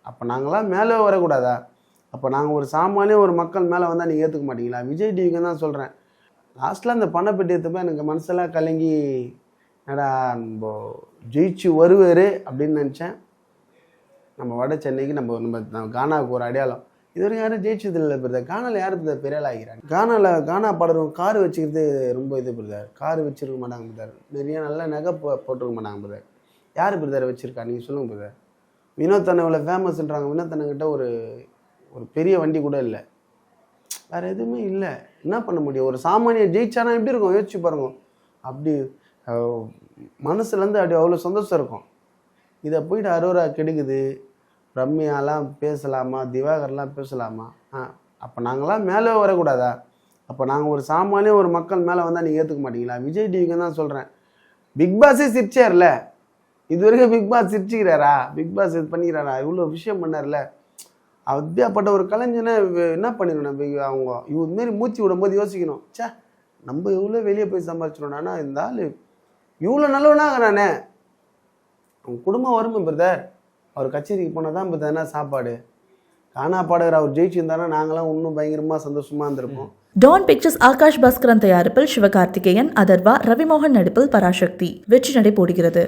அப்போ நாங்களாம் மேலே வரக்கூடாதா? அப்போ நாங்கள் ஒரு சாமானிய ஒரு மக்கள் மேலே வந்தால் நீங்கள் ஏற்றுக்க மாட்டீங்களா? விஜய் டிவிக்கு தான் சொல்கிறேன். லாஸ்ட்டில் அந்த பணப்பெட்டி எடுத்தப்போ எனக்கு மனசெல்லாம் கலங்கி, என்னடா நம்ம ஜெயிச்சு வருவார் அப்படின்னு நினச்சேன். நம்ம வட சென்னைக்கு நம்ம கானாவுக்கு ஒரு அடையாளம். இது வரைக்கும் யாரும் ஜெயிச்சது இல்லை பிரதர். கானாவில் யார் பிரதர் பெரிய ஆள் ஆகிறாங்க? கானா பாடுறவங்க கார் வச்சுக்கிறது ரொம்ப இது பிரதர். கார் வச்சுருக்க மாட்டாங்க பிரதர். நிறைய நல்ல நகை போட்டிருக்க மாட்டாங்க பிரதர். யார் பிரதர் வச்சுருக்கா? நீங்கள் சொல்லுங்கள் பிரதர். வினோத் அண்ணன் இவ்வளோ ஃபேமஸ்ன்றாங்க. வினோத் அண்ணன்கிட்ட ஒரு ஒரு பெரிய வண்டி கூட இல்லை, வேறு எதுவுமே இல்லை. என்ன பண்ண முடியும்? ஒரு சாமானிய ஜெயிச்சானா எப்படி இருக்கும்? யோசிச்சு பாருங்க. அப்படி மனசுலேருந்து அப்படி அவ்வளோ சந்தோஷம் இருக்கும். இதை போயிட்டு அரோரா கெடுக்குது. ரம்யாலாம் பேசலாமா? திவாகர்லாம் பேசலாமா? அப்போ நாங்களாம் மேலே வரக்கூடாதா? அப்போ நாங்கள் ஒரு சாமானிய ஒரு மக்கள் மேலே வந்தால் நீங்கள் ஏற்றுக்க மாட்டீங்களா? விஜய் டிவிக்கு தான் சொல்கிறேன். பிக் பாஸே சிரிச்சார்ல. இது வரைக்கும் பிக் பாஸ் சிரிச்சுக்கிறாரா? பிக் பாஸ் இது பண்ணிக்கிறாரா? இவ்வளோ விஷயம் பண்ணார்ல. அப்படியாப்பட்ட ஒரு கலைஞனை என்ன பண்ணிடணும்? நம்ம அவங்க இதுமாரி மூச்சு விடும்போது யோசிக்கணும், சே நம்ம இவ்வளோ வெளியே போய் சம்பாதிச்சிடணும். இந்த ஆள் இவ்வளோ நல்லவனாக நானே. அவங்க குடும்பம் வருமே பிரதர். அவர் கச்சேரிக்கு போனால் தான் பிரதர் என்ன சாப்பாடு. கானா பாடுகிற அவர் ஜெயிச்சிருந்தாருன்னா நாங்களாம் இன்னும் பயங்கரமாக சந்தோஷமாக இருந்திருப்போம். டான் பிக்சர்ஸ் ஆகாஷ் பாஸ்கரன் தயாரிப்பில் சிவகார்த்திகேயன், அதர்வா, ரவிமோகன் நடிப்பில் பராசக்தி வெற்றி நடை போடுகிறது.